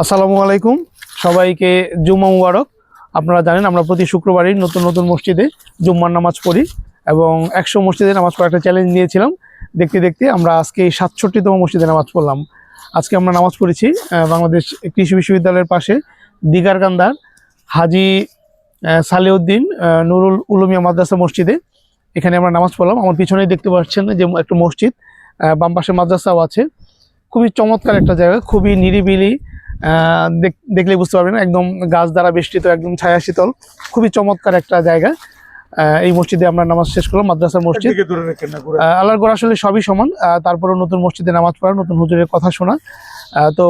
আসসালামু আলাইকুম, সবাইকে জুম্মা মুবারক। আপনারা জানেন আমরা প্রতি শুক্রবারই নতুন নতুন মসজিদে জুম্মার নামাজ পড়ি এবং 100 মসজিদে নামাজ পড়ার একটা চ্যালেঞ্জ নিয়েছিলাম। দেখতে দেখতে আমরা আজকে 67তম মসজিদে নামাজ পড়লাম। আজকে আমরা নামাজ পড়েছি বাংলাদেশ কৃষি বিশ্ববিদ্যালয়ের পাশে দিগারকান্দার হাজি সালেউদ্দিন নুরুল উলুমিয়া মাদ্রাসা মসজিদে। এখানে আমরা নামাজ পড়লাম। আমার পিছনেই দেখতে পাচ্ছেন যে একটা মসজিদ, বাম পাশে মাদ্রাসাও আছে। খুবই চমৎকার একটা জায়গা, খুবই নিরিবিলি, দেখলেই বুঝতে পারবেন, একদম গাছ দ্বারা বেষ্টিত, একদম ছায়া শীতল, খুবই চমৎকার একটা জায়গা। এই মসজিদে আমরা নামাজ শেষ করলাম, মাদ্রাসার মসজিদ। আল্লাহর ঘর আসলে সবই সমান, তারপরেও নতুন মসজিদে নামাজ পড়া, নতুন হুজুরের কথা শোনা। তো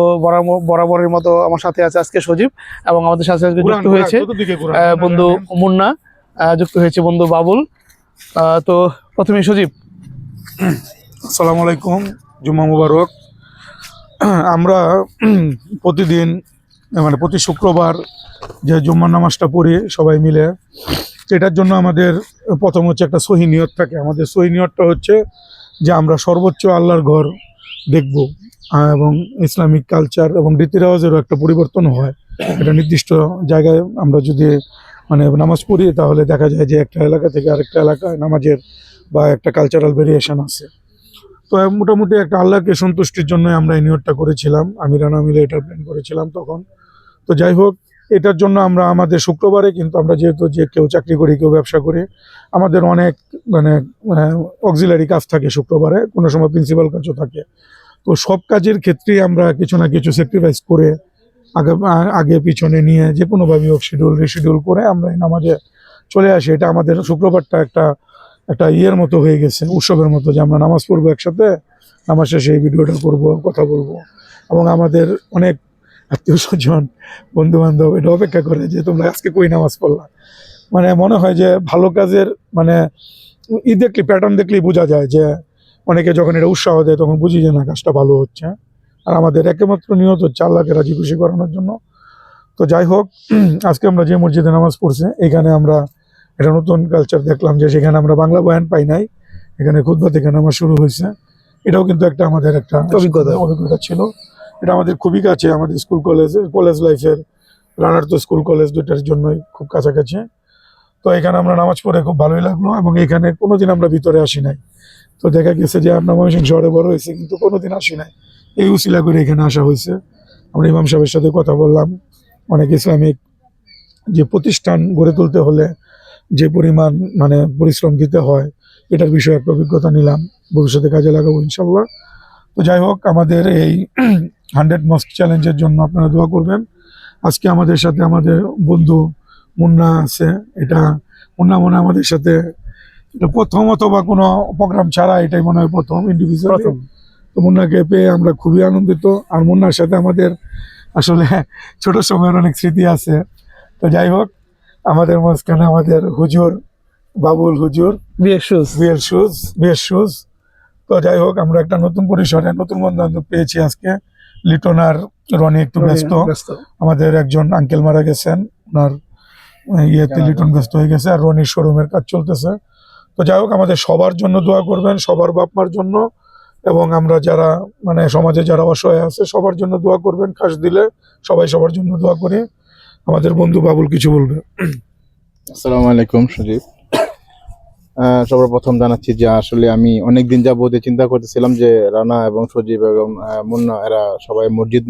বরাবরের মতো আমার সাথে আছে আজকে সজীব, এবং আমাদের সাথে আজকে যুক্ত হয়েছে বন্ধু মুন্না, যুক্ত হয়েছে বন্ধু বাবুল। তো প্রথমে সজীব। আসসালামু আলাইকুম, জুম্মা মুবারক। আমরা প্রতিদিন প্রতি শুক্রবার যে জুম্মার নামাজটা পড়ি সবাই মিলে, এটার জন্য আমাদের প্রথম হচ্ছে একটা সহি নিয়ত থাকে। আমাদের সহি নিয়তটা হচ্ছে যে আমরা সর্বোচ্চ আল্লাহর ঘর দেখব, এবং ইসলামিক কালচার এবং রীতি রেওয়াজেরও একটা পরিবর্তন হয়। এটা নির্দিষ্ট জায়গায় আমরা যদি নামাজ পড়ি, তাহলে দেখা যায় যে একটা এলাকা থেকে আরেকটা এলাকায় নামাজের বা একটা কালচারাল ভেরিয়েশন আছে। তো মোটামুটি একটা আল্লাহকে সন্তুষ্টির জন্য আমরা এই নিয়তটা করেছিলাম, আমি রানা মিলে এটা প্ল্যান করেছিলাম তখন। তো যাই হোক, এটার জন্য আমরা আমাদের শুক্রবারে, কিন্তু আমরা যেহেতু যে কেউ চাকরি করি, কেউ ব্যবসা করি, আমাদের অনেক অক্সিলারি কাজ থাকে শুক্রবারে, কোনো সময় প্রিন্সিপাল কাজও থাকে। তো সব কাজের ক্ষেত্রেই আমরা কিছু না কিছু স্যাক্রিফাইস করে আগে পিছনে নিয়ে যে কোনোভাবে রিশিডিউল করে আমরা এই নামাজে চলে আসি। এটা আমাদের শুক্রবারটা একটা ইয়ের মতো হয়ে গেছে, উৎসবের মতো, যে আমরা নামাজ পড়বো একসাথে, নামাজ শেষে এই ভিডিওটা করবো, কথা বলবো। এবং আমাদের অনেক আত্মীয় স্বজন, বন্ধু বান্ধব এটা অপেক্ষা করে যে তোমরা আজকে কই নামাজ পড়লা। মনে হয় যে ভালো কাজের দেখলে, প্যাটার্ন দেখলেই বোঝা যায় যে অনেকে যখন এটা উৎসাহ দেয় তখন বুঝি যে না, কাজটা ভালো হচ্ছে। আর আমাদের একমাত্র নিয়ত হচ্ছে আল্লাহকে রাজি খুশি করানোর জন্য। তো যাই হোক, আজকে আমরা যে মসজিদে নামাজ পড়ছি, এখানে আমরা একটা নতুন কালচার দেখলাম, যে সেখানে আমরা বাংলা বয়ান পাই নাই, এখানে খুতবা থেকে নামাজ শুরু হয়েছে। এটাও কিন্তু আমাদের একটা অভিজ্ঞতা ছিল। এটা আমাদের খুবই কাছে, আমাদের স্কুল কলেজ লাইফের, রানার তো স্কুল কলেজ দুইটার জন্যই খুব কাছাকাছি। তো এখানে আমরা নামাজ পড়ে খুব ভালোই লাগলো, এবং এখানে কোনোদিন আমরা ভিতরে আসি নাই। তো দেখা গেছে যে আপনার ময়মনসিংহ শহরে বড় হয়েছে, কিন্তু কোনোদিন আসি নাই। এই উসিলা করে এখানে আসা হয়েছে। আমরা ইমাম সাহেবের সাথে কথা বললাম, অনেক ইসলামিক যে প্রতিষ্ঠান গড়ে তুলতে হলে যে পরিমাণ পরিশ্রম দিতে হয়, এটার বিষয়ে একটা অভিজ্ঞতা নিলাম, ভবিষ্যতে কাজে লাগাবো ইনশাল্লাহ। তো যাই হোক, আমাদের এই 100 মস্ক চ্যালেঞ্জের জন্য আপনারা দোয়া করবেন। আজকে আমাদের সাথে আমাদের বন্ধু মুন্না আছে। এটা মুন্না আমাদের সাথে প্রথম, অথবা কোনো প্রোগ্রাম ছাড়া এটাই মনে হয় প্রথম ইন্ডিভিজুয়াল। তো মুন্নাকে পেয়ে আমরা খুবই আনন্দিত। আর মুন্নার সাথে আমাদের আসলে ছোট সময়ের অনেক স্মৃতি আছে। তো যাই হোক, আমাদের মাঝখানে আমাদের হুজুর বাবুল হুজুর বিয়ের শুজ। তো যাই হোক, আমরা একটা নতুন পরিসরে নতুন বন্ধু বান্ধব পেয়েছি আজকে। লিটন আর রনি একটু ব্যস্ত, আমাদের একজন আঙ্কেল মারা গেছেন, ওনার ইয়েতে লিটন ব্যস্ত হয়ে গেছে, আর রনির শোরুমের কাজ চলতেছে। তো যাই হোক, আমাদের সবার জন্য দোয়া করবেন, সবার বাপ মার জন্য, এবং আমরা যারা সমাজে যারা অসহায় আছে সবার জন্য দোয়া করবেন। খাস দিলে সবাই সবার জন্য দোয়া করে। আমাদের বন্ধু বাবুল কিছু বলবে। আসসালামু আলাইকুম সজীব। সবার প্রথম জানাচ্ছি যে আসলে আমি অনেকদিন যাবত চিন্তা করতেছিলাম যে রানা এবং সজীব এবং মুন্না এরা সবাই মসজিদ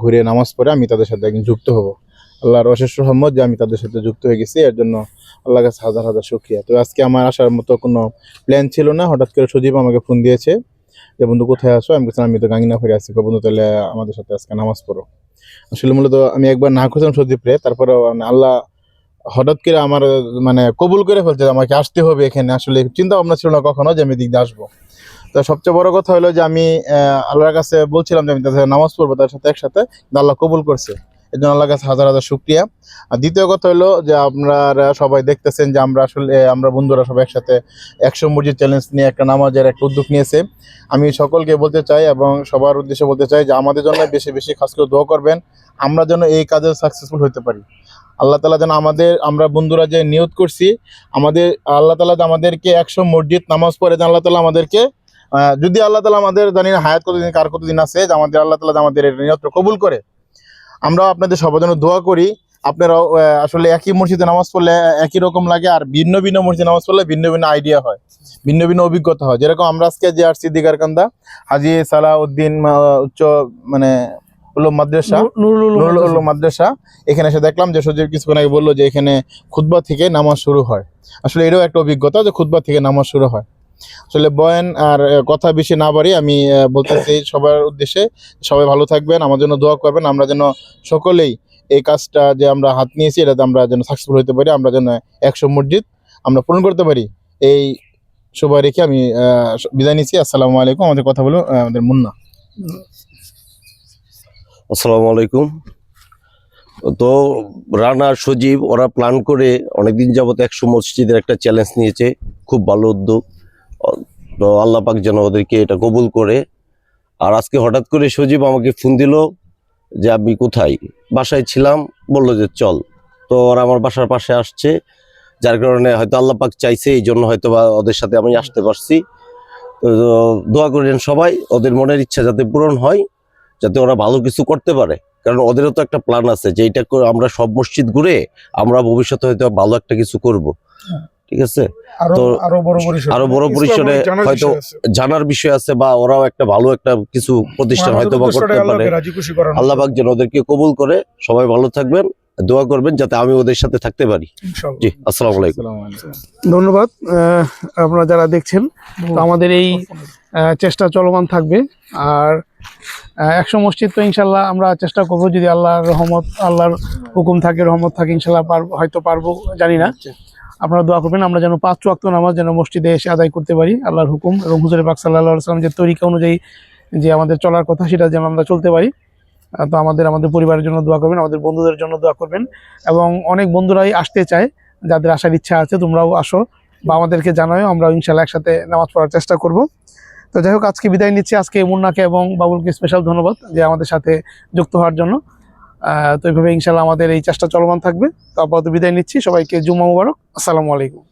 ঘুরে নামাজ পড়ে, আমি তাদের সাথে একদিন যুক্ত হব। আল্লাহর অশেষ রহমত যে আমি তাদের সাথে যুক্ত হয়ে গেছি, এর জন্য আল্লাহর কাছে হাজার হাজার শুকরিয়া। তো আজকে আমার আসার মতো কোনো প্ল্যান ছিল না, হঠাৎ করে সজীব আমাকে ফোন দিয়েছে যে বন্ধু কোথায় আসো। আমি বলছিলাম আমি তো গাঙ্গিনা ফিরে আসছি। বন্ধু তাহলে আমাদের সাথে আজকে নামাজ পড়ো। আসলে মূলত আমি একবার না খুঁজলাম সজীবরে, তারপরে আল্লাহ হঠাৎ করে আমার কবুল করে ফেলছে, আমাকে আসতে হবে এখানে। আসলে চিন্তা ভাবনা ছিল না কখনো যে আমি দিক দিয়ে আসবো। তো সবচেয়ে বড় কথা হলো যে আমি আল্লাহর কাছে বলছিলাম যে আমি তাদের সাথে নামাজ পড়বো, তার সাথে একসাথে, আল্লাহ কবুল করছে, এর জন্য আল্লাহর কাছে হাজার হাজার শুকরিয়া। আর দ্বিতীয় কথা হলো যে আপনারা সবাই দেখতেছেন যে আমরা বন্ধুরা সবাই একসাথে 100 মসজিদ চ্যালেঞ্জ নিয়ে একটা নামাজের একটা উদ্যোগ নিয়েছে। আমি সকলকে বলতে চাই এবং সবার উদ্দেশ্যে বলতে চাই যে আমাদের জন্য বেশি বেশি খাস করে দোয়া করবেন, আমরা যেন এই কাজে সাকসেসফুল হতে পারি। আল্লাহ তাআলা যেন আমরা বন্ধুরা যে নিয়ত করছি, আল্লাহ তাআলা আমাদেরকে 100 মসজিদ নামাজ পড়ে যেন আল্লাহ তাআলা আমাদেরকে, যদি আল্লাহ তাআলা আমাদের জানি না হায়াত কতদিন কার কতদিন আছে, যে আল্লাহ তাআলা আমাদের নিয়তটা কবুল করে আমরাও আপনাদের সবার জন্য দোয়া করি। আপনারাও আসলে একই মসজিদে নামাজ পড়লে একই রকম লাগে, আর ভিন্ন ভিন্ন মসজিদে নামাজ পড়লে ভিন্ন ভিন্ন আইডিয়া হয়, ভিন্ন ভিন্ন অভিজ্ঞতা হয়। যেরকম আমরা আজকে যে আসছি দিগারকান্দা হাজী সালাউদ্দিন উচ্চ মানে উলুম মাদ্রাসা, নুরুল উলুম মাদ্রাসা, এখানে এসে দেখলাম যে সজীব কিছুক্ষণ আগে বললো যে এখানে খুতবা থেকে নামাজ শুরু হয়। আসলে এটাও একটা অভিজ্ঞতা যে খুতবা থেকে নামাজ শুরু হয়। আসলে বয়ান আর কথা বেশি না বাড়ি আমি বলতেছি সবার উদ্দেশ্যে, সবাই ভালো থাকবেন, আমার জন্য দোয়া করবেন, আমরা যেন সকলেই এই কাজটা যে আমরা হাত নিয়েছি এটাতে আমরা যেন সাকসেসফুল হতে পারি, আমরা যেন 100 মসজিদ আমরা পূরণ করতে পারি, এই শুভ রেখে আমি বিদায় নিচ্ছি। আসসালামু আলাইকুম। আমাদের কথা বলো আমাদের মুন্না। আসসালামু আলাইকুম। তো রানা সজীব ওরা প্ল্যান করে অনেকদিন যাবত 100 মসজিদের একটা চ্যালেঞ্জ নিয়েছে, খুব ভালো উদ্যোগ। তো আল্লাহ পাক যেন ওদেরকে এটা কবুল করে। আর আজকে হঠাৎ করে সজীব আমাকে ফোন দিল যে আমি কোথায়, বাসায় ছিলাম, বললো যে চল। তো ওরা আমার বাসার পাশে আসছে, যার কারণে হয়তো আল্লাহ পাক চাইছে, এই জন্য হয়তো বা ওদের সাথে আমি আসতে পারছি। তো দোয়া করেন সবাই, ওদের মনের ইচ্ছা যাতে পূরণ হয়, যাতে ওরা ভালো কিছু করতে পারে। কারণ ওদেরও তো একটা প্ল্যান আছে যে এইটা করে আমরা সব মসজিদ ঘুরে আমরা ভবিষ্যতে হয়তো ভালো একটা কিছু করব। ঠিক আছে, তো আরো বড় পরিসরে হয়তো জানার বিষয় আছে, বা ওরাও একটা ভালো একটা কিছু প্রতিষ্ঠান হয়তো বা করতে পারে। আল্লাহ পাক যেন ওদেরকে কবুল করে। সবাই ভালো থাকবেন, দোয়া করবেন যাতে আমি ওদের সাথে থাকতে পারি। জি, আসসালামু আলাইকুম। ধন্যবাদ। আপনারা যারা দেখছেন, তো আমাদের এই চেষ্টা চলমান থাকবে। আর 100 মসজিদ তো ইনশাল্লাহ আমরা চেষ্টা করবো, যদি আল্লাহর রহমত, আল্লাহর হুকুম থাকে, রহমত থাকে, ইনশাল্লাহ হয়তো পারবো, জানি না। আপনারা দোয়া করবেন আমরা যেন 5 ওয়াক্ত নামাজ যেন মসজিদে এসে আদায় করতে পারি আল্লাহর হুকুম এবং হুজুর পাক সাল্লাল্লাহু আলাইহি ওয়াসাল্লাম যে তরিকা অনুযায়ী যে আমাদের চলার কথা, সেটা যেন আমরা চলতে পারি। তো আমাদের পরিবারের জন্য দোয়া করবেন, আমাদের বন্ধুদের জন্য দোয়া করবেন, এবং অনেক বন্ধুরাই আসতে চায়, যাদের আসার ইচ্ছা আছে তোমরাও আসো বা আমাদেরকে জানাও, আমরা ইনশাল্লাহ একসাথে নামাজ পড়ার চেষ্টা করব। তো যাই হোক, আজকে বিদায় নিচ্ছি। আজকে মুন্নাকে এবং বাবুলকে স্পেশাল ধন্যবাদ যে আমাদের সাথে যুক্ত হওয়ার জন্য। তো এইভাবে ইনশাল্লাহ আমাদের এই চেষ্টা চলমান থাকবে। তো আপাতত বিদায় নিচ্ছি, সবাইকে জুম্মা মুবারক, আসসালামু আলাইকুম।